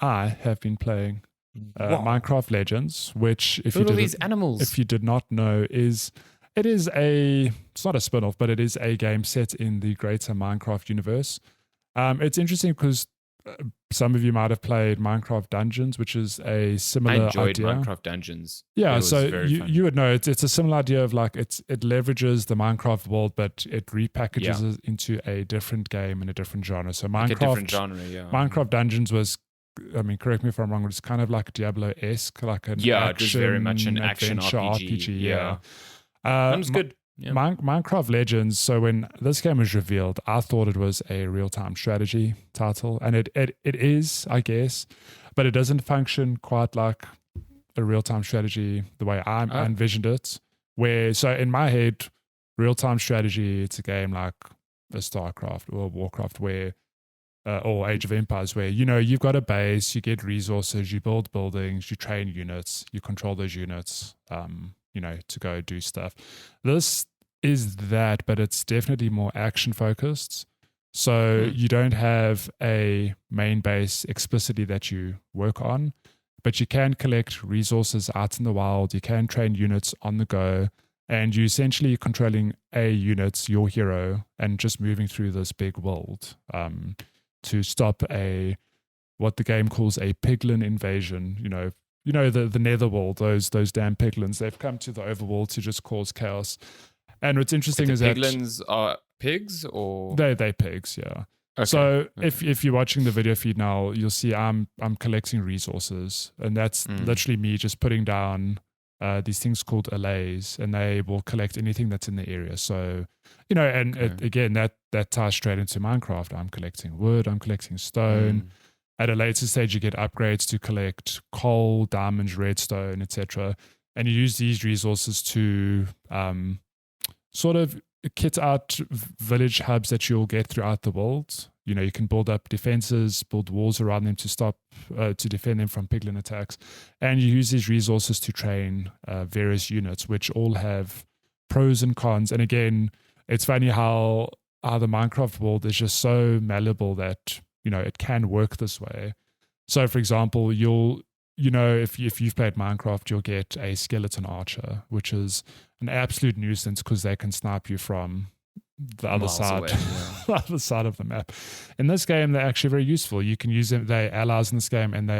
I have been playing Wow. Minecraft Legends, which Look at all these animals. if you did not know, it's not a spin-off, but it is a game set in the greater Minecraft universe. It's interesting because some of you might have played Minecraft Dungeons, which is a similar I enjoyed idea. Minecraft Dungeons. Yeah, It was so very fun. you would know it's a similar idea of like it leverages the Minecraft world, but it repackages it into a different game in a different genre. So Like a different Minecraft genre, yeah. Minecraft Dungeons was, I mean, correct me if I'm wrong, it's kind of like Diablo-esque, like an Yeah, action, it was very much an action adventure RPG. yeah. That was good. Yeah. Minecraft Legends, so when this game was revealed, I thought it was a real-time strategy title, and it is, I guess, but it doesn't function quite like a real-time strategy the way I envisioned it. So in my head, real-time strategy, it's a game like a StarCraft or Warcraft where or Age of Empires, where you've got a base, you get resources, you build buildings, you train units, you control those units, to go do stuff. This is that, but it's definitely more action focused. So you don't have a main base explicitly that you work on, but you can collect resources out in the wild. You can train units on the go, and you're essentially controlling a unit, your hero, and just moving through this big world to stop what the game calls a piglin invasion. The netherworld, those damn piglins, they've come to the overworld to just cause chaos. And what's interesting is that piglins are pigs, or they pigs, yeah. Okay. So if you're watching the video feed now, you'll see I'm collecting resources, and that's literally me just putting down these things called allays, and they will collect anything that's in the area. So again that ties straight into Minecraft. I'm collecting wood, I'm collecting stone. At a later stage, you get upgrades to collect coal, diamonds, redstone, etc. And you use these resources to sort of kit out village hubs that you'll get throughout the world. You can build up defenses, build walls around them to defend them from piglin attacks. And you use these resources to train various units, which all have pros and cons. And again, it's funny how the Minecraft world is just so malleable that it can work this way. So, for example, if you've played Minecraft, you'll get a skeleton archer, which is an absolute nuisance because they can snipe you from the other side, away, yeah. the other side of the map. In this game, they're actually very useful. You can use them; they're allies in this game, and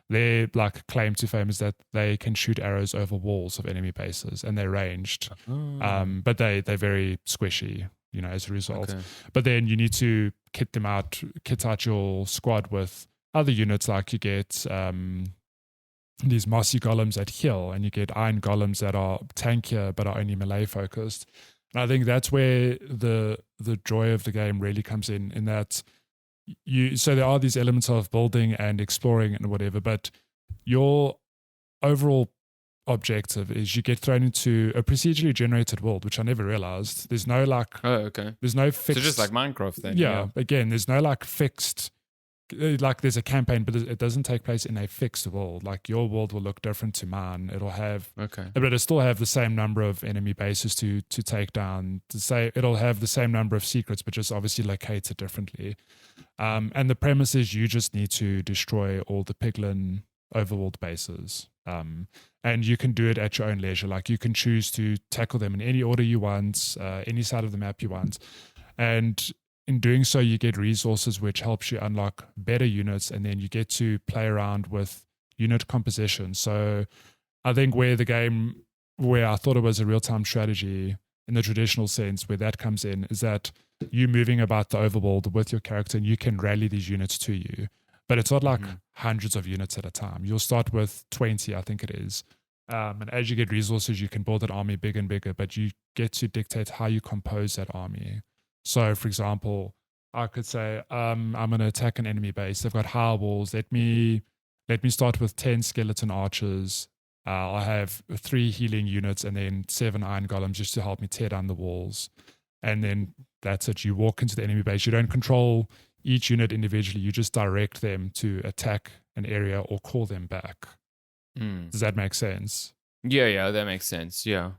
their like claim to fame is that they can shoot arrows over walls of enemy bases, and they're ranged. But they're very squishy, as a result. Okay. But then you need to kit out your squad with other units, like you get these mossy golems that heal, and you get iron golems that are tankier but are only melee focused. And I think that's where the joy of the game really comes in that so there are these elements of building and exploring and whatever, but your overall objective is you get thrown into a procedurally generated world, which I never realized. There's no there's no fixed. So just like Minecraft then. Yeah. Again, there's no fixed. There's a campaign, but it doesn't take place in a fixed world. Like your world will look different to mine. It'll have, but it'll still have the same number of enemy bases to take down. It'll have the same number of secrets, but just obviously located differently. And the premise is you just need to destroy all the piglin overworld bases. And you can do it at your own leisure. Like you can choose to tackle them in any order you want, any side of the map you want, and in doing so, you get resources which helps you unlock better units, and then you get to play around with unit composition. So I think where I thought it was a real-time strategy in the traditional sense, where that comes in, is that you moving about the overworld with your character, and you can rally these units to you. But it's not like hundreds of units at a time. You'll start with 20, I think it is. And as you get resources, you can build an army bigger and bigger, but you get to dictate how you compose that army. So, for example, I could say, I'm going to attack an enemy base. They've got high walls. Let me start with 10 skeleton archers. I'll have 3 healing units and then 7 iron golems just to help me tear down the walls. And then that's it. You walk into the enemy base. You don't control each unit individually. You just direct them to attack an area or call them back. Does that make sense? Yeah, that makes sense. Yeah.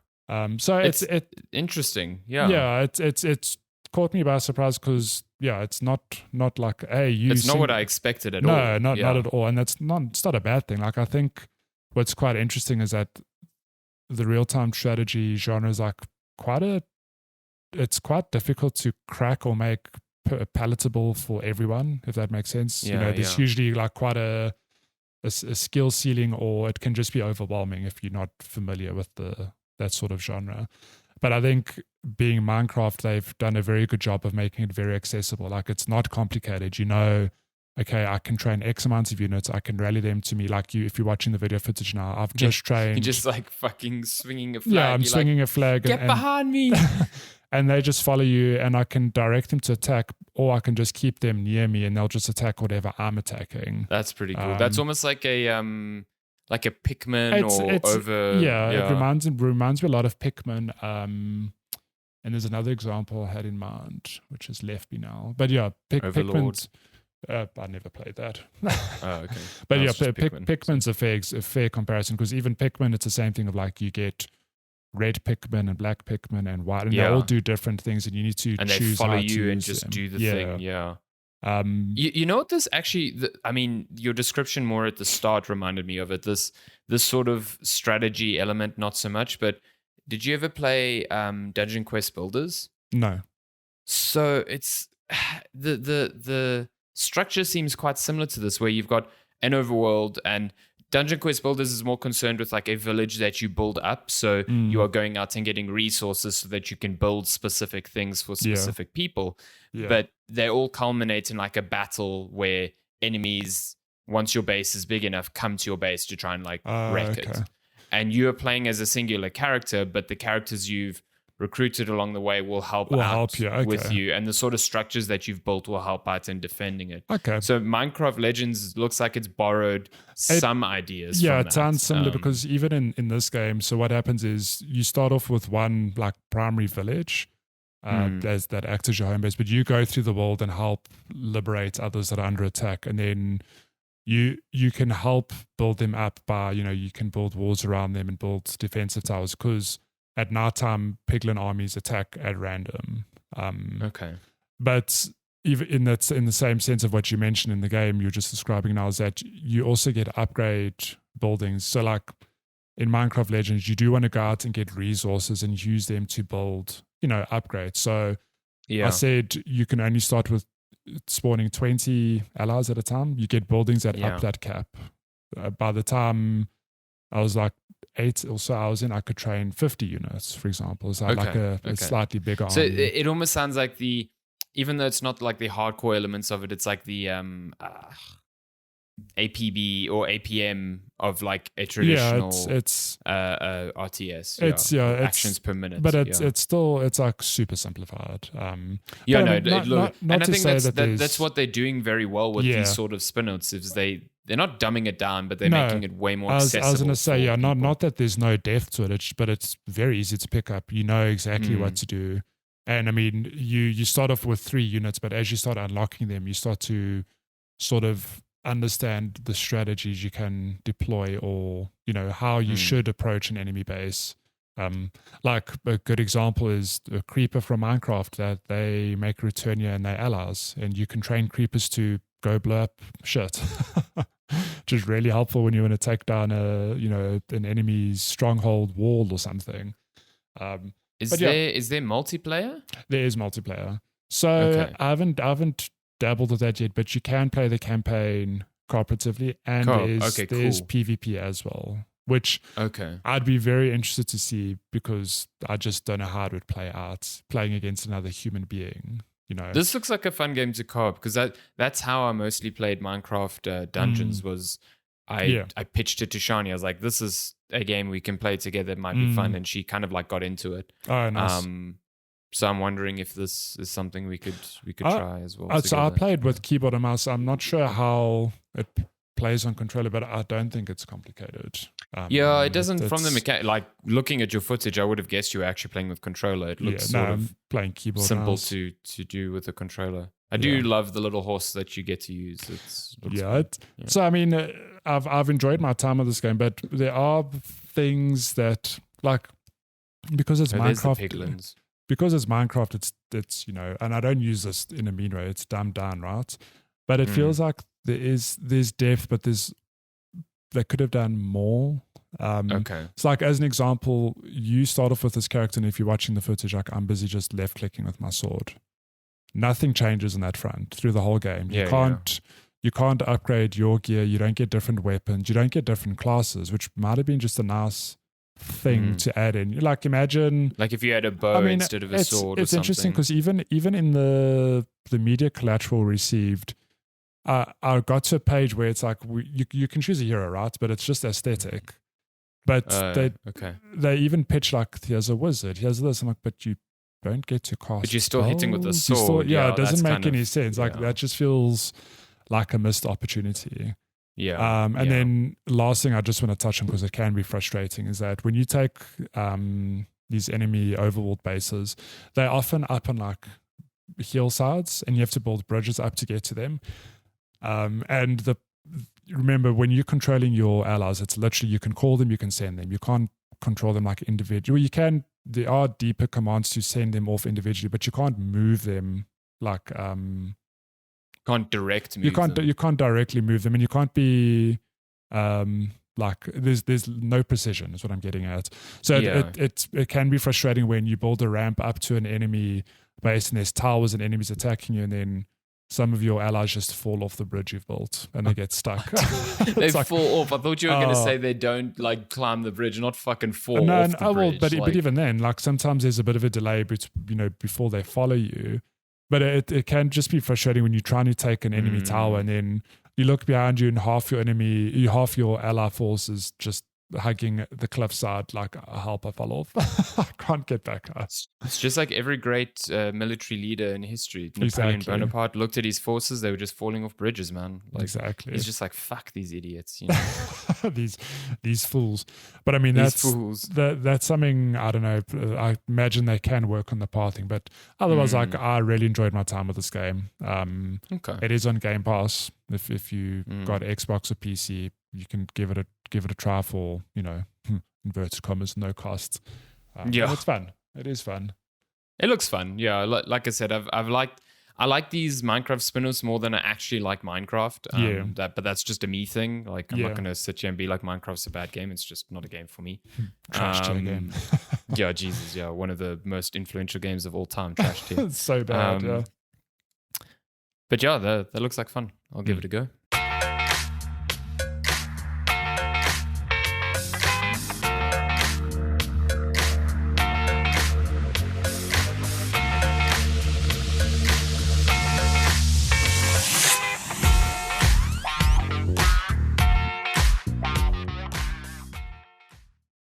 So it's interesting. Yeah. Yeah, it's caught me by surprise because it's not like it's not what I expected at all. No, not at all, and it's not a bad thing. Like I think what's quite interesting is that the real-time strategy genre is like it's quite difficult to crack or make palatable for everyone, if that makes sense. There's usually like quite a skill ceiling, or it can just be overwhelming if you're not familiar with that sort of genre. But I think being Minecraft, they've done a very good job of making it very accessible. Like it's not complicated. Okay, I can train X amount of units. I can rally them to me. Like if you're watching the video footage now, I've just trained. You're just like fucking swinging a flag. Yeah, I'm swinging a flag. Get behind me. And they just follow you, and I can direct them to attack, or I can just keep them near me and they'll just attack whatever I'm attacking. That's pretty cool. That's almost like a Pikmin It reminds me a lot of Pikmin. And there's another example I had in mind, which has left me now. But Pikmin's... I never played that. Oh, okay. But Pikmin's a fair comparison, because even Pikmin, it's the same thing of like you get red Pikmin and black Pikmin and white, and they all do different things, and you need to choose they follow how you to and just do the thing. Yeah. You know what this actually? Your description more at the start reminded me of it. This sort of strategy element, not so much. But did you ever play Dungeon Quest Builders? No. So it's the structure seems quite similar to this, where you've got an overworld, and Dungeon Quest Builders is more concerned with like a village that you build up. So you are going out and getting resources so that you can build specific things for specific people. Yeah. But they all culminate in like a battle where enemies, once your base is big enough, come to your base to try and like wreck it. And you are playing as a singular character, but the characters you've recruited along the way will help with you, and the sort of structures that you've built will help out in defending it. Okay. So Minecraft Legends looks like it's borrowed some ideas. Yeah, from it sounds similar, because even in this game, so what happens is you start off with one like primary village that acts as your home base, but you go through the world and help liberate others that are under attack, and then you can help build them up by, you can build walls around them and build defensive towers, because at nighttime, piglin armies attack at random. But even in the same sense of what you mentioned in the game you're just describing now, is that you also get upgrade buildings. So like in Minecraft Legends, you do want to go out and get resources and use them to build, upgrades. So I said you can only start with spawning 20 allies at a time. You get buildings that up that cap. By the time I was like 8 or so hours in, I could train 50 units, for example. So like a slightly bigger so army. It almost sounds like even though it's not like the hardcore elements of it, it's like the APB or APM of like a traditional it's RTS. It's actions per minute. But it's like super simplified. And I think that's what they're doing very well with these sort of spin-outs, is they're not dumbing it down, but they're making it way more accessible. I was going to say, not that there's no depth to it, but it's very easy to pick up. You know exactly what to do. And I mean, you start off with 3 units, but as you start unlocking them, you start to sort of understand the strategies you can deploy, or, how you should approach an enemy base. Like a good example is a creeper from Minecraft, that they make a return here and they're allies, and you can train creepers to go blow up shit. Which is really helpful when you want to take down an enemy's stronghold wall or something. Is there multiplayer? There is multiplayer. So I haven't dabbled with that yet, but you can play the campaign cooperatively, and there's PvP as well, which I'd be very interested to see, because I just don't know how it would play out playing against another human being. This looks like a fun game to co-op, because that's how I mostly played Minecraft Dungeons. Was I pitched it to Shani. I was like, this is a game we can play together. It might be fun, and she kind of like got into it. Oh, nice. So I'm wondering if this is something we could try as well. So I played with keyboard and mouse. I'm not sure how it plays on controller, but I don't think it's complicated. It doesn't. From the mechanic, like looking at your footage, I would have guessed you were actually playing with controller. It looks I'm playing keyboard. Simple mouse. to do with a controller. I do love the little horse that you get to use. So I mean, I've enjoyed my time with this game, but there are things that, like, because it's Minecraft. There's the piglins. because it's Minecraft, it's and I don't use this in a mean way. It's dumbed down, right? But it feels like there's depth, but they could have done more. Okay. It's like, as an example, you start off with this character, and if you're watching the footage, like I'm busy just left clicking with my sword. Nothing changes on that front through the whole game. You can't upgrade your gear. You don't get different weapons. You don't get different classes, which might have been just a nice thing to add in. Like, imagine, like if you had a bow instead of a sword. It's interesting because even in the media collateral received, I got to a page where it's like you can choose a hero, right? But it's just aesthetic. But they even pitch like, here's a wizard, here's this. I'm like, but you don't get to cast. But you're still hitting with the sword. It doesn't make any sense. Like that just feels like a missed opportunity. Yeah. And then last thing I just want to touch on, because it can be frustrating, is that when you take these enemy overworld bases, they're often up on like hillsides, and you have to build bridges up to get to them. And remember, when you're controlling your allies, it's literally, you can call them, you can send them. You can't control them like individual. You can. There are deeper commands to send them off individually, but you can't move them like. Can't direct move You can't directly move them, and you can't be like there's no precision is what I'm getting at. So it can be frustrating when you build a ramp up to an enemy base and there's towers and enemies attacking you, and then some of your allies just fall off the bridge you've built and they get stuck. They fall off. I thought you were going to say they don't like climb the bridge, not fucking fall off the bridge. But even then, like sometimes there's a bit of a delay, before they follow you. But it can just be frustrating when you're trying to take an enemy tower, and then you look behind you and half your ally force is just hugging the cliffside like, help, I fell off. I can't get back up. It's just like every great military leader in history. Exactly. Napoleon Bonaparte looked at his forces, they were just falling off bridges, man. Like, exactly. He's just like, fuck these idiots, these fools. But I mean, that's something, I don't know, I imagine they can work on the pathing, but otherwise, like, I really enjoyed my time with this game. It is on Game Pass. If you got Xbox or PC, you can give it a try for, inverted commas, no cost. It's fun. It is fun. It looks fun. Yeah, like I said, I like these Minecraft spin-offs more than I actually like Minecraft. But that's just a me thing. Like, I'm not going to sit here and be like, Minecraft's a bad game. It's just not a game for me. Trash tier game. Yeah, Jesus. Yeah, one of the most influential games of all time. Trash tier. It's so bad. But yeah, that looks like fun. I'll give it a go.